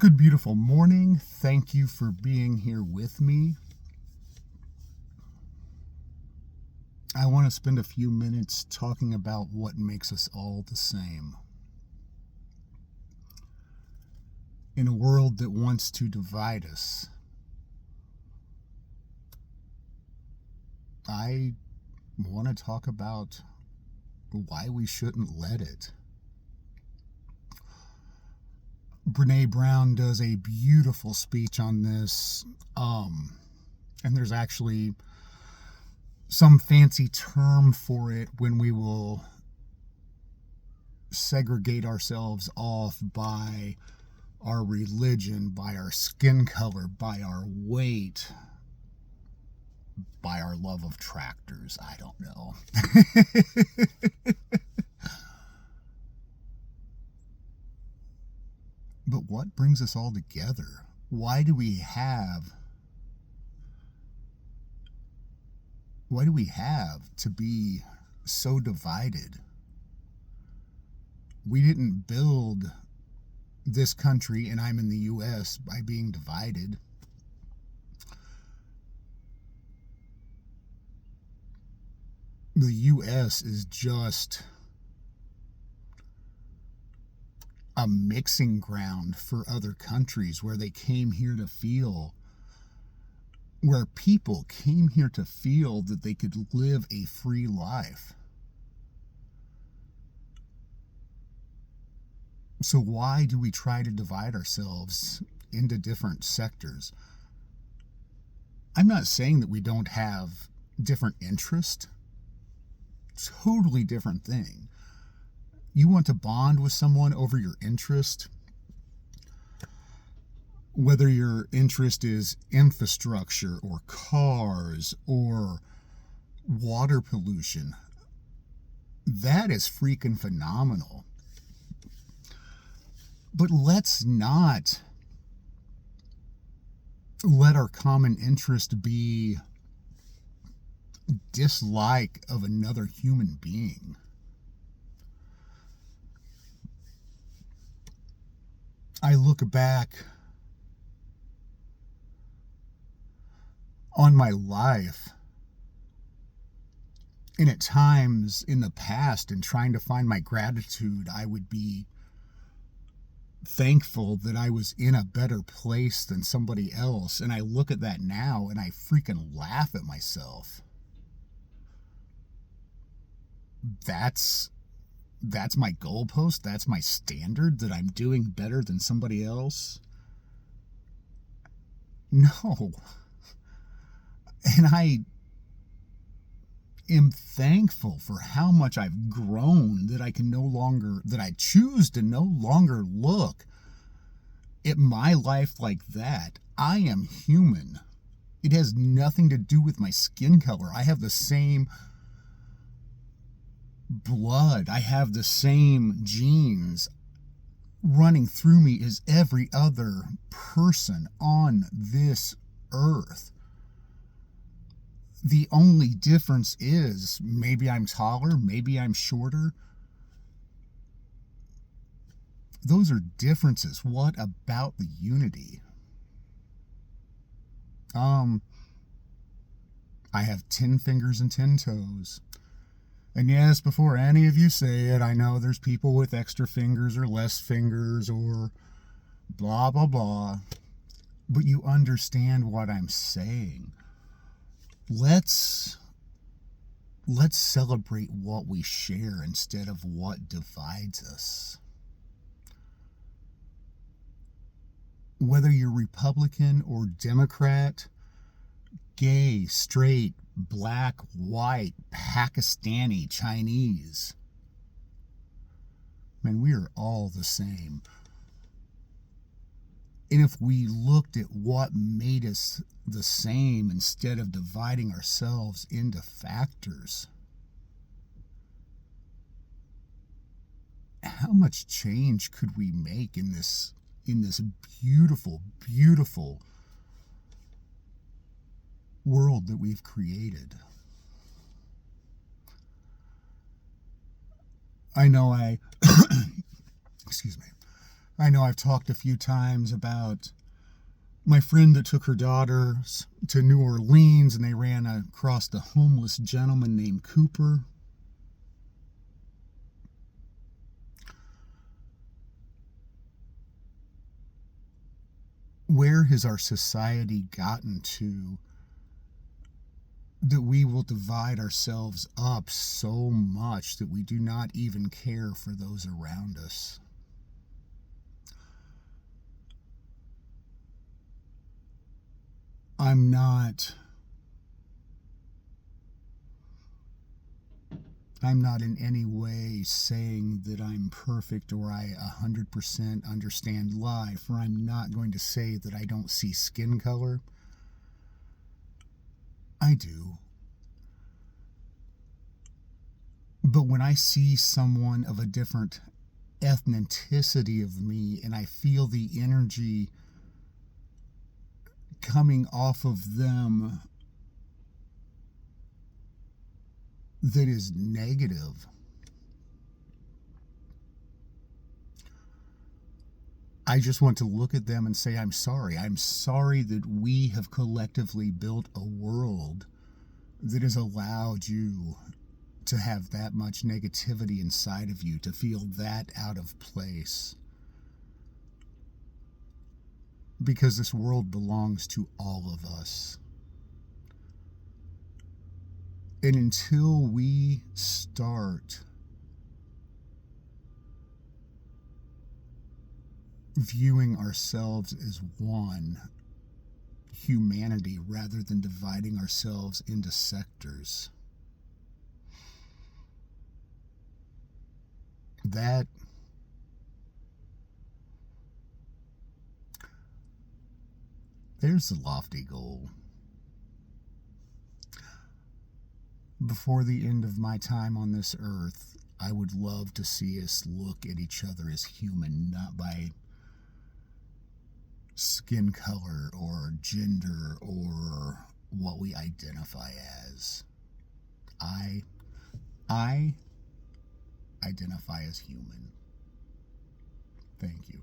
Good, beautiful morning. Thank you for being here with me. I want to spend a few minutes talking about what makes us all the same. In a world that wants to divide us, I want to talk about why we shouldn't let it. Brene Brown does a beautiful speech on this, and there's actually some fancy term for it when we will segregate ourselves off by our religion, by our skin color, by our weight, by our love of tractors. I don't know. But what brings us all together? Why do we have to be so divided? We didn't build this country, and I'm in the U.S., by being divided. The U.S. is just a mixing ground for other countries where people came here to feel that they could live a free life. So why do we try to divide ourselves into different sectors? I'm not saying that we don't have different interests. Totally different thing. You want to bond with someone over your interest, whether your interest is infrastructure or cars or water pollution. That is freaking phenomenal. But let's not let our common interest be dislike of another human being. I look back on my life, and at times in the past, in trying to find my gratitude, I would be thankful that I was in a better place than somebody else. And I look at that now and I freaking laugh at myself. That's my goalpost. That's my standard, that I'm doing better than somebody else. No. And I am thankful for how much I've grown, that I choose to no longer look at my life like that. I am human. It has nothing to do with my skin color. I have the same blood. I have the same genes running through me as every other person on this earth. The only difference is maybe I'm taller, maybe I'm shorter. Those are differences. What about the unity? I have 10 fingers and 10 toes. And yes, before any of you say it, I know there's people with extra fingers or less fingers or blah, blah, blah. But you understand what I'm saying. Let's celebrate what we share instead of what divides us. Whether you're Republican or Democrat, gay, straight, black, white, Pakistani, Chinese, man, we are all the same. And if we looked at what made us the same instead of dividing ourselves into factors, how much change could we make in this beautiful, beautiful world that we've created? I know excuse me. I know I've talked a few times about my friend that took her daughters to New Orleans and they ran across a homeless gentleman named Cooper. Where has our society gotten to that we will divide ourselves up so much that we do not even care for those around us? I'm not in any way saying that I'm perfect or I 100% understand life, or I'm not going to say that I don't see skin color. I do. But when I see someone of a different ethnicity of me and I feel the energy coming off of them that is negative, I just want to look at them and say, I'm sorry. I'm sorry that we have collectively built a world that has allowed you to have that much negativity inside of you, to feel that out of place. Because this world belongs to all of us. And until we start viewing ourselves as one humanity rather than dividing ourselves into sectors, that there's the lofty goal. Before the end of my time on this earth, I would love to see us look at each other as human, not by skin color or gender or what we identify as. I identify as human. Thank you.